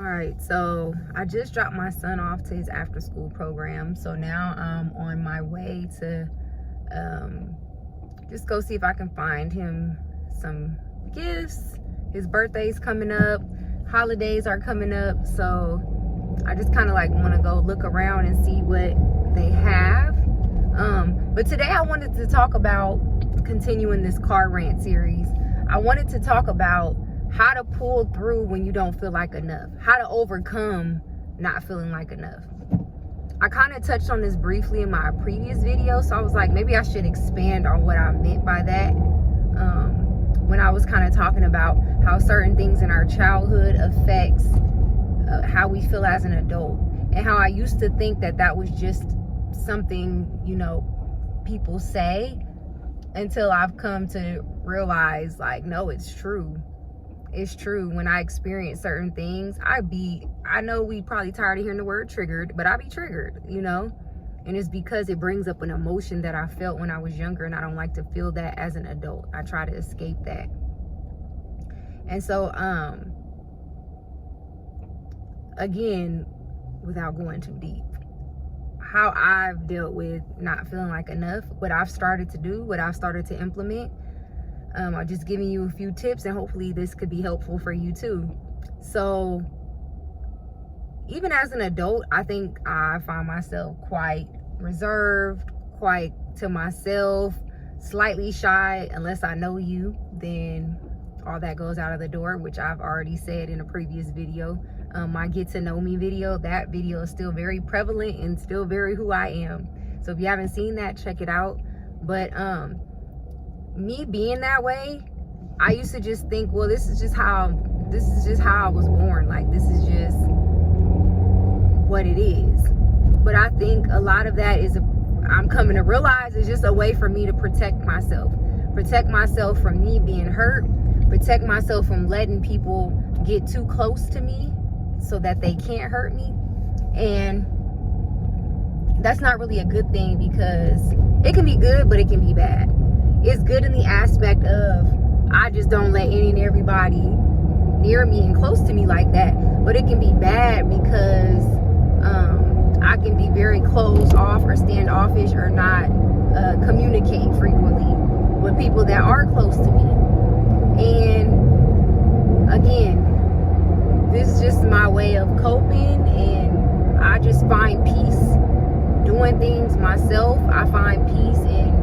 All right, so I just dropped my son off to his after school program. So now I'm on my way to just go see if I can find him some gifts. His birthday's coming up, holidays are coming up. So I just kind of like want to go look around and see what they have. But today I wanted to talk about continuing this car rant series. I wanted to talk about how to pull through when you don't feel like enough, how to overcome not feeling like enough. I kind of touched on this briefly in my previous video, so I was like, maybe I should expand on what I meant by that. When I was kind of talking about how certain things in our childhood affects how we feel as an adult, and how I used to think that that was just something, you know, people say, until I've come to realize, like, no, it's true. It's true. When I experience certain things, I know we probably tired of hearing the word triggered, but I be triggered, you know? And it's because it brings up an emotion that I felt when I was younger, and I don't like to feel that as an adult. I try to escape that. And so, again, without going too deep, how I've dealt with not feeling like enough, what I've started to do, what I've started to implement. I'm just giving you a few tips, and hopefully this could be helpful for you too. So even as an adult, I think I find myself quite reserved, quite to myself, slightly shy. Unless I know you, then all that goes out of the door, which I've already said in a previous video. My get to know me video, that video is still very prevalent and still very who I am. So if you haven't seen that, check it out. But me being that way, I used to just think, well, this is just how I was born. Like, this is just what it is. But I think a lot of that is, I'm coming to realize, it's just a way for me to protect myself from me being hurt, protect myself from letting people get too close to me so that they can't hurt me. And that's not really a good thing, because it can be good, but it can be bad. It's good in the aspect of, I just don't let any and everybody near me and close to me like that. But it can be bad because I can be very closed off or standoffish, or not communicate frequently with people that are close to me. And again, this is just my way of coping, and I just find peace doing things myself. I find peace in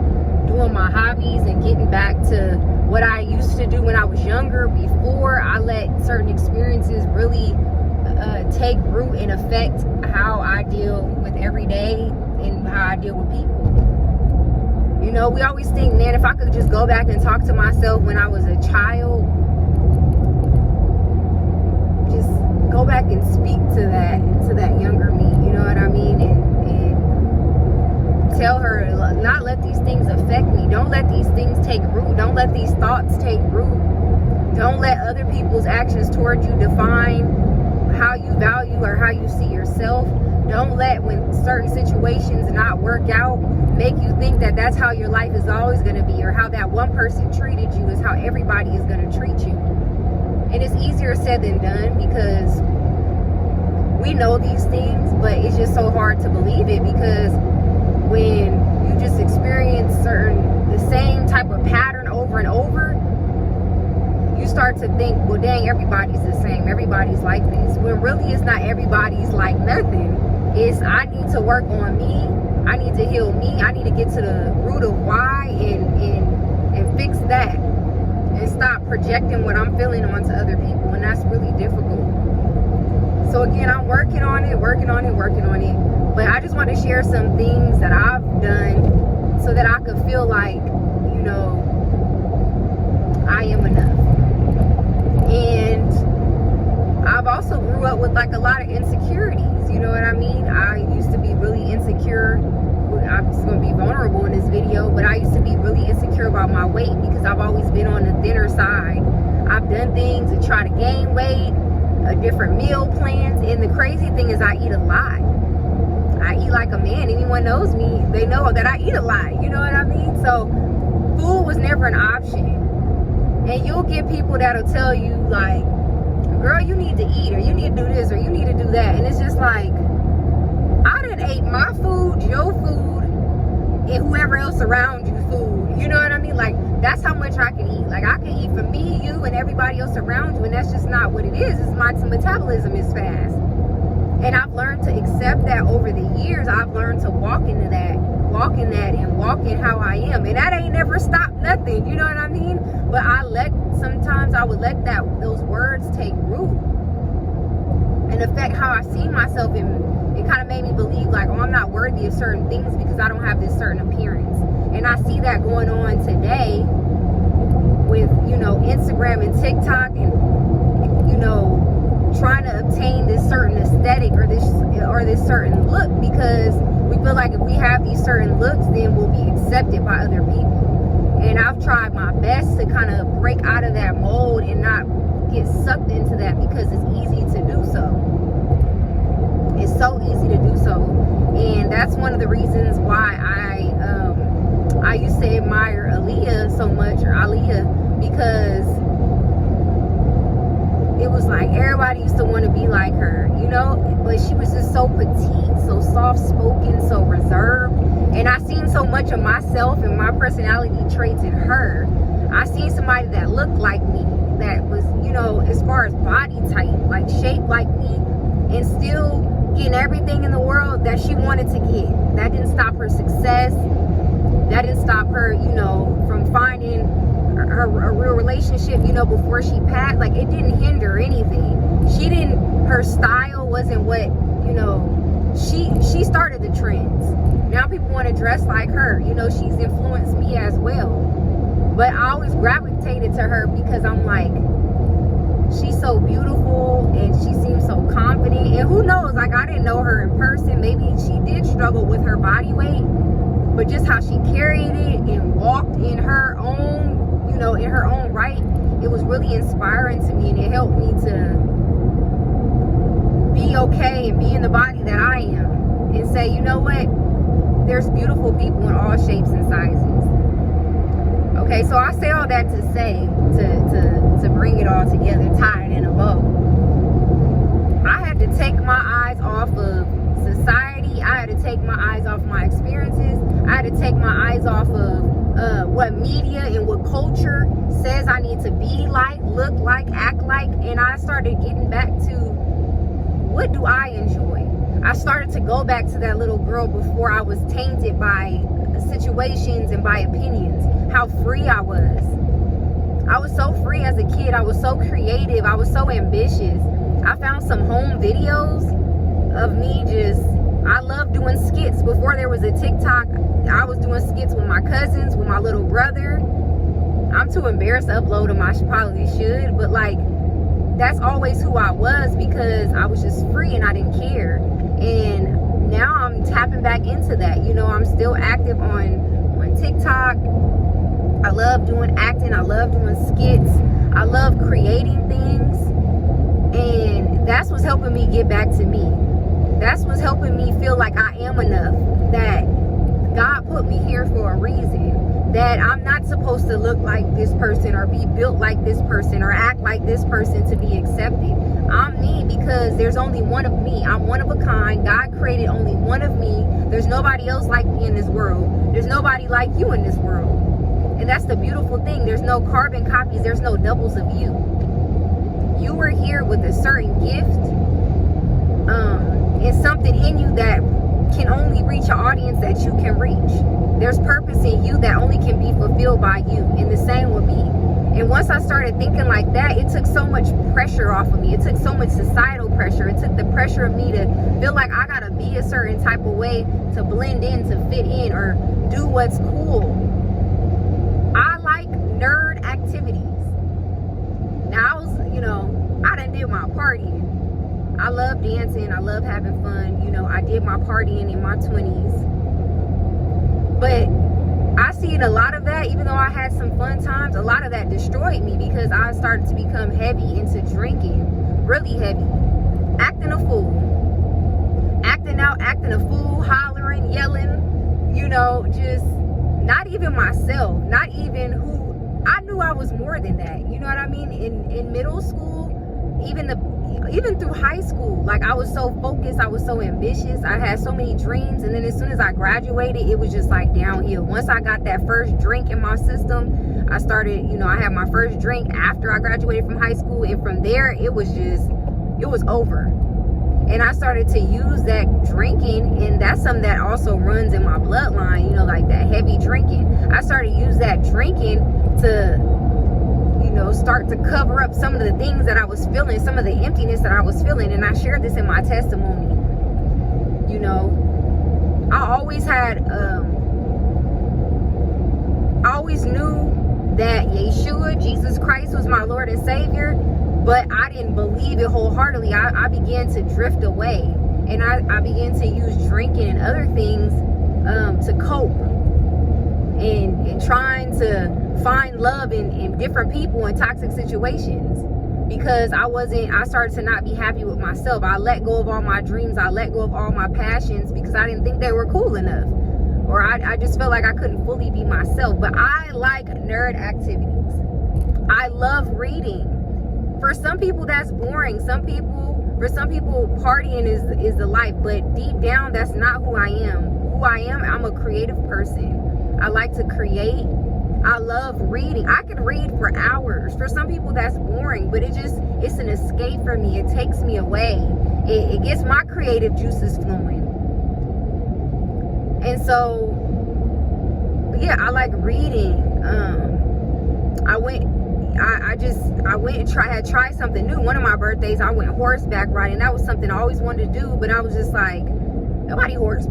doing my hobbies and getting back to what I used to do when I was younger, before I let certain experiences really take root and affect how I deal with every day and how I deal with people. You know, we always think, man, if I could just go back and talk to myself when I was a child, just go back and speak to that younger me, you know what I mean? And tell her, not let these things affect me. Don't let these things take root. Don't let these thoughts take root. Don't let other people's actions toward you define how you value or how you see yourself. Don't let, when certain situations not work out, make you think that that's how your life is always going to be, or how that one person treated you is how everybody is going to treat you. And it's easier said than done, because we know these things, but it's just so hard to believe it, because when you just experience the same type of pattern over and over, you start to think, well, dang, everybody's the same. Everybody's like this. When really it's not, everybody's like nothing. It's, I need to work on me. I need to heal me. I need to get to the root of why and fix that. And stop projecting what I'm feeling onto other people. And that's really difficult. So again, I'm working on it. But I just want to share some things that I've done so that I could feel like, you know, I am enough. And I've also grew up with like a lot of insecurities, you know what I mean? I used to be really insecure. I'm just going to be vulnerable in this video, but I used to be really insecure about my weight, because I've always been on the thinner side. I've done things to try to gain weight, different meal plans, and the crazy thing is I eat a lot. I eat like a man. Anyone knows me, they know that I eat a lot, you know what I mean? So food was never an option. And you'll get people that'll tell you, like, girl, you need need to eat, or you need to do this, or you need to do that. And it's just like, I done ate my food, your food, and whoever else around you food. You know what I mean? Like, that's how much I can eat. Like, I can eat for me, you, and everybody else around you, and that's just not what it is. It's my metabolism is fast. And I've learned to accept that over the years. I've learned to walk into that, walk in that, and walk in how I am. And that ain't never stopped nothing, you know what I mean? But sometimes I would let those words take root and affect how I see myself, and it kind of made me believe like, oh, I'm not worthy of certain things because I don't have this certain appearance. And I see that going on today with, you know, Instagram and TikTok, and, you know, trying to obtain this certain aesthetic or this certain look, because we feel like if we have these certain looks, then we'll be accepted by other people. And I've tried my best to kind of break out of that mold and not get sucked into that, because it's easy to do so. It's so easy to do so. And that's one of the reasons why I used to admire Aaliyah so much, or Aaliyah, because it was like everybody used to want to be like her, you know, but she was just so petite, so soft-spoken, so reserved. And I seen so much of myself and my personality traits in her. I seen somebody that looked like me, that was, you know, as far as body type, like shaped like me, and still getting everything in the world that she wanted to get. That didn't stop her success. That didn't stop her, you know, from finding a real relationship, you know, before she passed. Like, it didn't hinder anything. Her style wasn't what, you know, she started the trends. Now people want to dress like her. You know, she's influenced me as well. But I always gravitated to her because I'm like, she's so beautiful and she seems so confident. And who knows, like, I didn't know her in person. Maybe she did struggle with her body weight, but just how she carried it and walked in her own, you know, in her own right, it was really inspiring to me, and it helped me to be okay and be in the body that I am, and say, you know what, there's beautiful people in all shapes and sizes. Okay, so I say all that to say, to bring it all together, tie it in a bow. I had to take my eyes off of society. I had to take my eyes off my experiences. I had to take my eyes off of what media and what culture says I need to be like, look like, act like. And I started getting back to, what do I enjoy? I started to go back to that little girl before I was tainted by situations and by opinions. How free I was. I was so free as a kid. I was so creative. I was so ambitious. I found some home videos of me I love doing skits. Before there was a TikTok, I was doing skits with my cousins, with my little brother. I'm too embarrassed to upload them. I probably should, but like, that's always who I was, because I was just free and I didn't care. And now I'm tapping back into that. You know, I'm still active on TikTok. I love doing acting. I love doing skits. I love creating things. And that's what's helping me get back to me. That's what's helping me feel like I am enough. That God put me here for a reason. That I'm not supposed to look like this person, or be built like this person, or act like this person to be accepted. I'm me because there's only one of me. I'm one of a kind. God created only one of me. There's nobody else like me in this world. There's nobody like you in this world. And that's the beautiful thing. There's no carbon copies. There's no doubles of you. You were here with a certain gift. It's something in you that can only reach an audience that you can reach. There's purpose in you that only can be fulfilled by you, and the same with me. And once I started thinking like that, it took so much pressure off of me. It took so much societal pressure. It took the pressure of me to feel like I gotta be a certain type of way to blend in, to fit in, or do what's cool. I like nerd activities. Now, I done did my partying. I love dancing. I love having fun. I did my partying in my 20s. But I seen a lot of that, even though I had some fun times, a lot of that destroyed me, because I started to become heavy into drinking. Really heavy. Acting a fool. Acting out, acting a fool, hollering, yelling, just not even myself. Not even who. I knew I was more than that. You know what I mean? In middle school, even even through high school, like I was so focused, I was so ambitious, I had so many dreams, and then as soon as I graduated, it was just like downhill. Once I got that first drink in my system, I started, I had my first drink after I graduated from high school, and from there it was over. And I started to use that drinking, and that's something that also runs in my bloodline, like that heavy drinking. I started to use that drinking to start to cover up some of the things that I was feeling, some of the emptiness that I was feeling. And I shared this in my testimony. I always knew that Yeshua, Jesus Christ, was my Lord and Savior, but I didn't believe it wholeheartedly. I began to drift away, and I began to use drinking and other things to cope, and trying to find love in different people in toxic situations, because I started to not be happy with myself. I let go of all my dreams. I let go of all my passions because I didn't think they were cool enough, or I just felt like I couldn't fully be myself. But I like nerd activities. I love reading. For some people that's boring. For some people partying is the life, but deep down that's not who I am. Who I am, I'm a creative person. I like to create. I love reading. I could read for hours. For some people that's boring, but it's an escape for me. It takes me away. It gets my creative juices flowing. And so, yeah, I like reading. I went and tried something new. One of my birthdays, I went horseback riding. That was something I always wanted to do, but I was just like, nobody around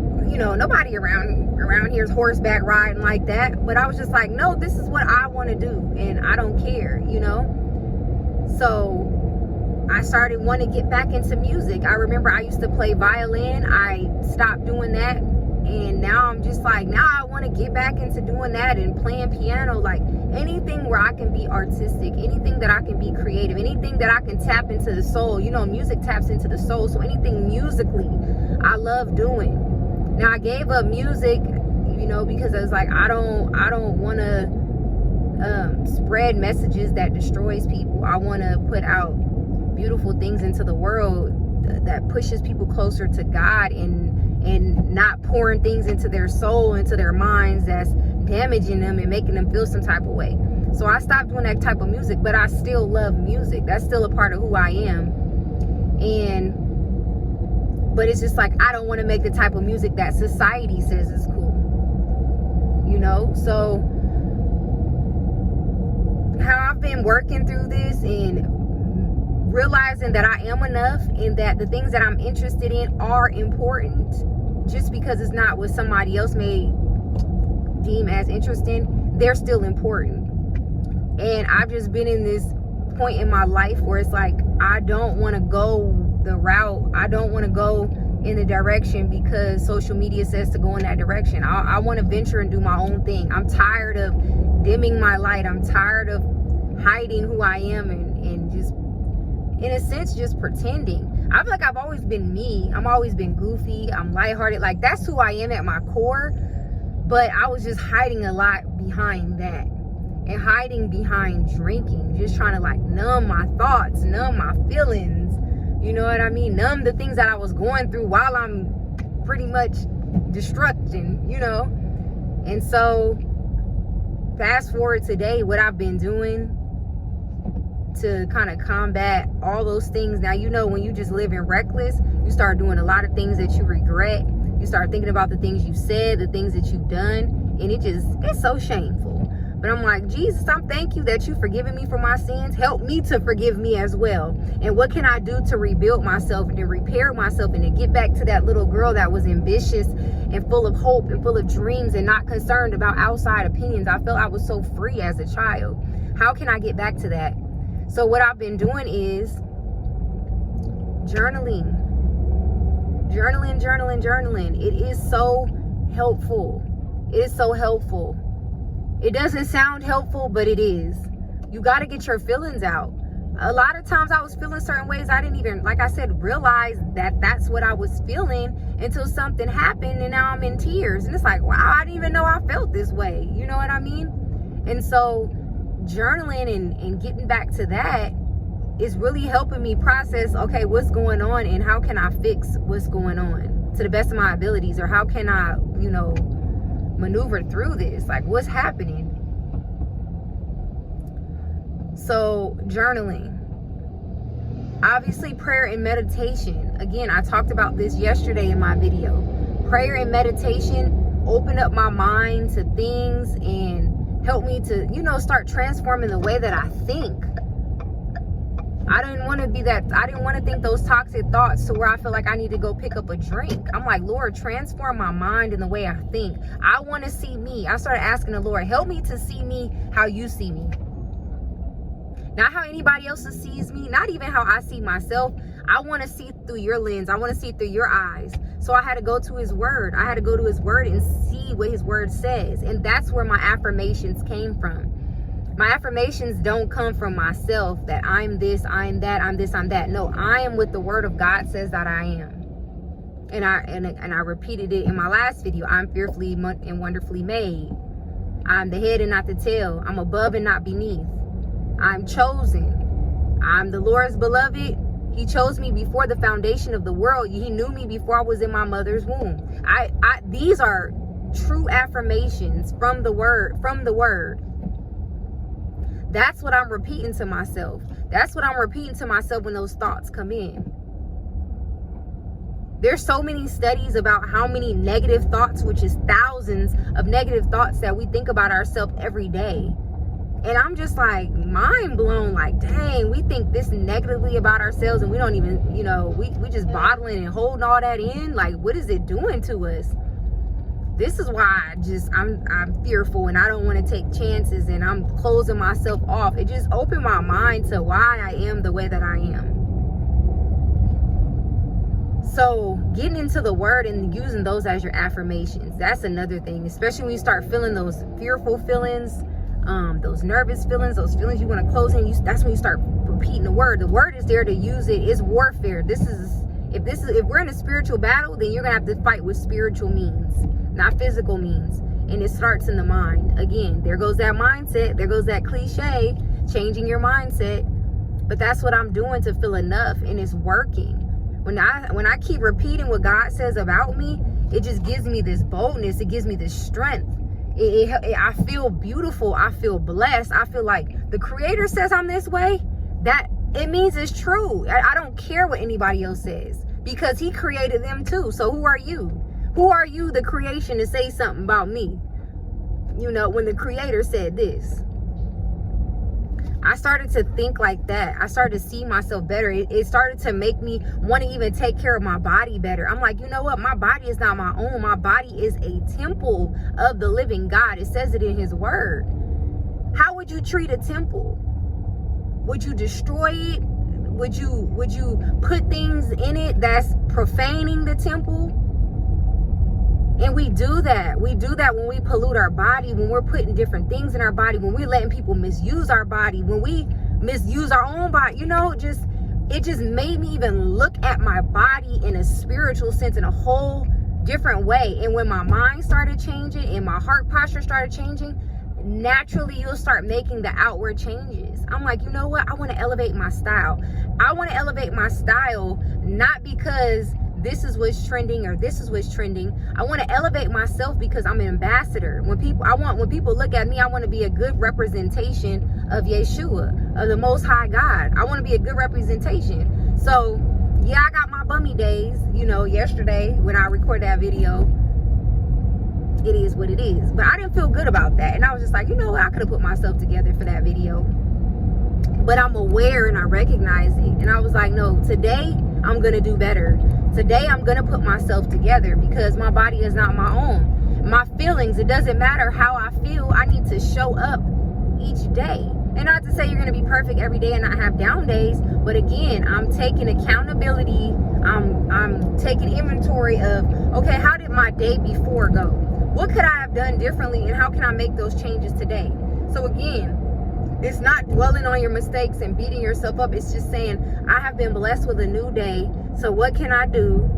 here is horseback riding like that. But I was just like, no, this is what I want to do, and I don't care, So I started wanting to get back into music. I remember I used to play violin. I stopped doing that, and now I'm just like, now I want to get back into doing that and playing piano, like anything where I can be artistic, anything that I can be creative, anything that I can tap into the soul. Music taps into the soul, so anything musically I love doing. Now I gave up music, because I was like, I don't want to spread messages that destroys people. I want to put out beautiful things into the world that pushes people closer to God, and not pouring things into their soul, into their minds, that's damaging them and making them feel some type of way. So I stopped doing that type of music, but I still love music. That's still a part of who I am. But it's just like, I don't want to make the type of music that society says is cool. So how I've been working through this and realizing that I am enough, and that the things that I'm interested in are important, just because it's not what somebody else may deem as interesting, they're still important. And I've just been in this point in my life where it's like, I don't want to go the route. I don't want to go in the direction because social media says to go in that direction. I want to venture and do my own thing. I'm tired of dimming my light. I'm tired of hiding who I am and just, in a sense, just pretending. I feel like I've always been me. I've always been goofy. I'm lighthearted. Like, that's who I am at my core. But I was just hiding a lot behind that, and hiding behind drinking, just trying to like numb my thoughts, numb my feelings. You know what I mean? Numb the things that I was going through while I'm pretty much destructing, And so fast forward today, what I've been doing to kind of combat all those things. Now, when you just living reckless, you start doing a lot of things that you regret. You start thinking about the things you said, the things that you've done, and it's so shameful. But I'm like, Jesus, I thank you that you've forgiven me for my sins. Help me to forgive me as well. And what can I do to rebuild myself and to repair myself and to get back to that little girl that was ambitious and full of hope and full of dreams and not concerned about outside opinions? I felt I was so free as a child. How can I get back to that? So what I've been doing is journaling. It is so helpful. It is so helpful. It doesn't sound helpful, but it is. You got to get your feelings out. A lot of times I was feeling certain ways. I didn't even, like I said, realize that that's what I was feeling until something happened, and now I'm in tears. And it's like, wow, I didn't even know I felt this way. You know what I mean? And so journaling and getting back to that it's really helping me process, okay, what's going on and how can I fix what's going on to the best of my abilities, or how can I, you know, maneuver through this, like what's happening. So journaling, obviously prayer and meditation. Again, I talked about this yesterday in my video. Prayer and meditation open up my mind to things and help me to, you know, start transforming the way that I think. I didn't want to think those toxic thoughts to where I feel like I need to go pick up a drink. I'm like, Lord, transform my mind and the way I think. I want to see me. I started asking the Lord, help me to see me how you see me. Not how anybody else sees me, not even how I see myself. I want to see through your lens. I want to see through your eyes. So I had to go to his word. I had to go to his word and see what his word says. And that's where my affirmations came from. My affirmations don't come from myself that I'm this, I'm that, I'm this, I'm that. No, I am what the word of God says that I am. And I repeated it in my last video. I'm fearfully and wonderfully made. I'm the head and not the tail. I'm above and not beneath. I'm chosen. I'm the Lord's beloved. He chose me before the foundation of the world. He knew me before I was in my mother's womb. These are true affirmations from the word. That's what I'm repeating to myself. That's what I'm repeating to myself when those thoughts come in. There's so many studies about how many negative thoughts, which is thousands of negative thoughts that we think about ourselves every day. And I'm just like mind blown, like, dang, we think this negatively about ourselves and we don't even, you know, we just bottling and holding all that in. Like, what is it doing to us? This is why I'm fearful and I don't want to take chances and I'm closing myself off. It just opened my mind to why I am the way that I am. So getting into the word and using those as your affirmations, that's another thing, especially when you start feeling those fearful feelings, those nervous feelings, those feelings you want to close in. That's when you start repeating the word. The word is there to use it. It's warfare. If we're in a spiritual battle, then you're gonna have to fight with spiritual means, not physical means. And it starts in the mind. Again, there goes that mindset. There goes that cliche, changing your mindset. But that's what I'm doing to feel enough, and it's working. When I keep repeating what God says about me, it just gives me this boldness. It gives me this strength. I feel beautiful. I feel blessed. I feel like the Creator says I'm this way. That it means it's true. I don't care what anybody else says, because He created them too. So who are you? Who are you, the creation, to say something about me? You know, when the Creator said this. I started to think like that. I started to see myself better. It started to make me want to even take care of my body better. I'm like, you know what? My body is not my own. My body is a temple of the living God. It says it in His word. How would you treat a temple? Would you destroy it? Would you put things in it that's profaning the temple? And we do that. We do that when we pollute our body, when we're putting different things in our body, when we're letting people misuse our body, when we misuse our own body. You know, it just made me even look at my body in a spiritual sense in a whole different way. And when my mind started changing and my heart posture started changing, naturally you'll start making the outward changes. I'm like, you know what? I want to elevate my style. I want to elevate my style, not because this is what's trending or this is what's trending. I want to elevate myself because I'm an ambassador. When people look at me, I want to be a good representation of Yeshua, of the Most High God. I want to be a good representation. So yeah, I got my bummy days, you know, yesterday when I recorded that video. It is what it is. But I didn't feel good about that. And I was just like, you know what? I could have put myself together for that video. But I'm aware and I recognize it. And I was like, no, today I'm going to do better. Today I'm going to put myself together because my body is not my own. My feelings, it doesn't matter how I feel. I need to show up each day. And not to say you're going to be perfect every day and not have down days. But again, I'm taking accountability. I'm taking inventory of, okay, how did my day before go? What could I have done differently and how can I make those changes today? So again, it's not dwelling on your mistakes and beating yourself up. It's just saying, I have been blessed with a new day. So what can I do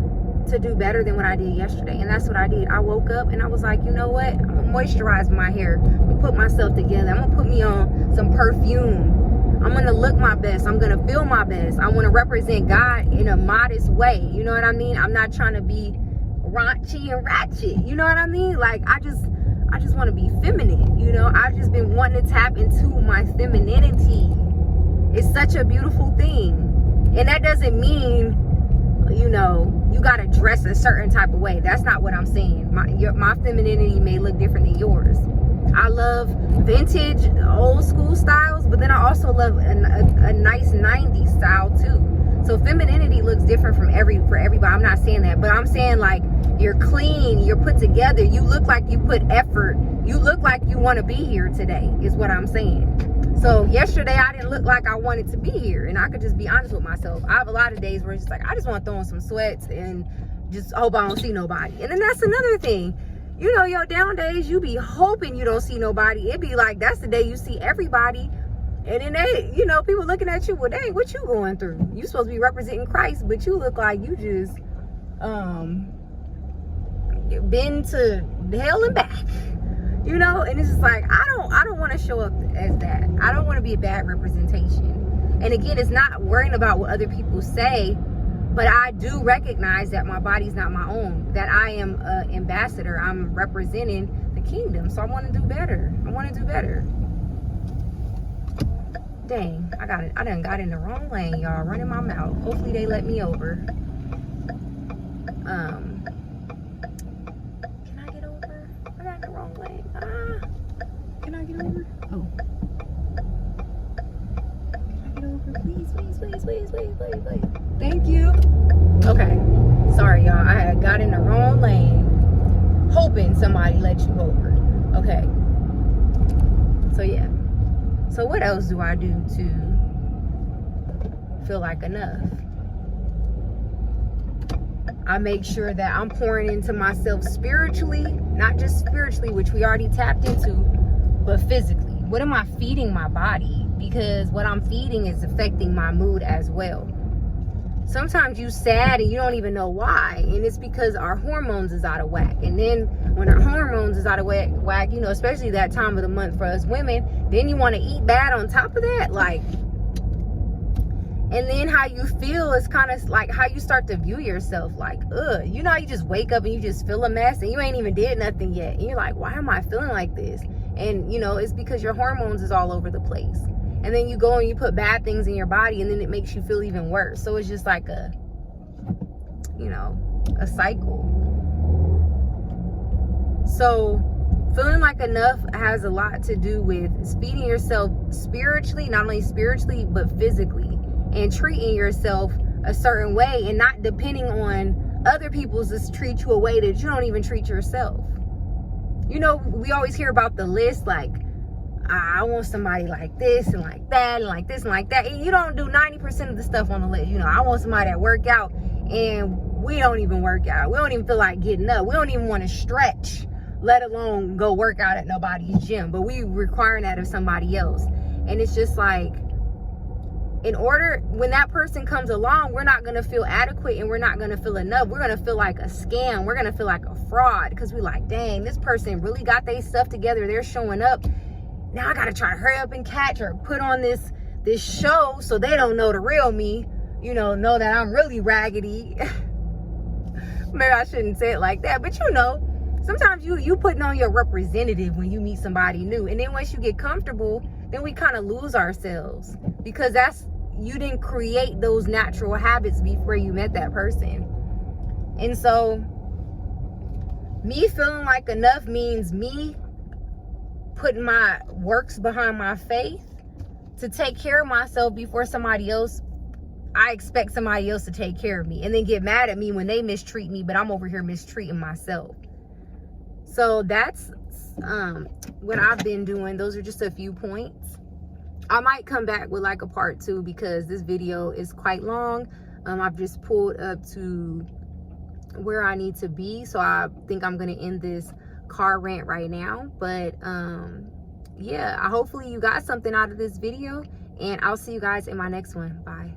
to do better than what I did yesterday? And that's what I did. I woke up and I was like, you know what? I'm gonna moisturize my hair. I'm gonna put myself together. I'm gonna put me on some perfume. I'm gonna look my best. I'm gonna feel my best. I want to represent God in a modest way. You know what I mean? I'm not trying to be raunchy and ratchet. You know what I mean? Like, I just want to be feminine. You know, I've just been wanting to tap into my femininity. It's such a beautiful thing. And that doesn't mean, you know, you got to dress a certain type of way. That's not what I'm saying. My femininity may look different than yours. I love vintage, old school styles, but then I also love a nice 90s style too. So femininity looks different for everybody. I'm not saying that, but I'm saying, like, you're clean, you're put together, you look like you put effort, you look like you want to be here today, is what I'm saying. So yesterday I didn't look like I wanted to be here, and I could just be honest with myself. I have a lot of days where it's just like, I just want to throw on some sweats and just hope I don't see nobody. And then that's another thing. You know, your down days, you be hoping you don't see nobody. It be like, that's the day you see everybody. And then they, you know, people looking at you, well, dang, what you going through? You supposed to be representing Christ, but you look like you just been to hell and back. You know, and it's just like, I don't want to show up as that. I don't want to be a bad representation. And again, it's not worrying about what other people say, but I do recognize that my body's not my own, that I am an ambassador. I'm representing the kingdom. So I want to do better. I want to do better. Dang, I done got in the wrong lane, y'all, running my mouth. Hopefully they let me over. Can I get over? I got in the wrong lane. Can I get over? Oh. Can I get over? Please, please, please, please, please, please, please. Thank you. Okay. Sorry, y'all. I had got in the wrong lane, hoping somebody let you over. Okay. So, yeah. So what else do I do to feel like enough? I make sure that I'm pouring into myself spiritually, not just spiritually, which we already tapped into, but physically. What am I feeding my body? Because what I'm feeding is affecting my mood as well. Sometimes you sad and you don't even know why, and it's because our hormones is out of whack. And then when our hormones is out of whack, you know, especially that time of the month for us women, then you want to eat bad on top of that, like. And then how you feel is kind of like how you start to view yourself, like, you know how you just wake up and you just feel a mess and you ain't even did nothing yet, and you're like, why am I feeling like this? And you know, it's because your hormones is all over the place. And then you go and you put bad things in your body, and then it makes you feel even worse. So it's just like a, you know, a cycle. So feeling like enough has a lot to do with feeding yourself spiritually, not only spiritually, but physically, and treating yourself a certain way and not depending on other people's to treat you a way that you don't even treat yourself. You know, we always hear about the list, like, I want somebody like this and like that and like this and like that. And you don't do 90% of the stuff on the list. You know, I want somebody that work out, and we don't even work out. We don't even feel like getting up. We don't even want to stretch, let alone go work out at nobody's gym. But we requiring that of somebody else. And it's just like, in order, when that person comes along, we're not going to feel adequate and we're not going to feel enough. We're going to feel like a scam. We're going to feel like a fraud, because we're like, dang, this person really got their stuff together. They're showing up. Now I got to try to hurry up and catch or put on this show so they don't know the real me, you know that I'm really raggedy. Maybe I shouldn't say it like that, but you know, sometimes you putting on your representative when you meet somebody new. And then once you get comfortable, then we kind of lose ourselves, because you didn't create those natural habits before you met that person. And so me feeling like enough means me putting my works behind my faith to take care of myself before somebody else. I expect somebody else to take care of me and then get mad at me when they mistreat me, but I'm over here mistreating myself. So that's what I've been doing. Those are just a few points. I might come back with like a part 2, because this video is quite long. I've just pulled up to where I need to be, so I think I'm going to end this car rant right now. But yeah, hopefully you got something out of this video, and I'll see you guys in my next one. Bye.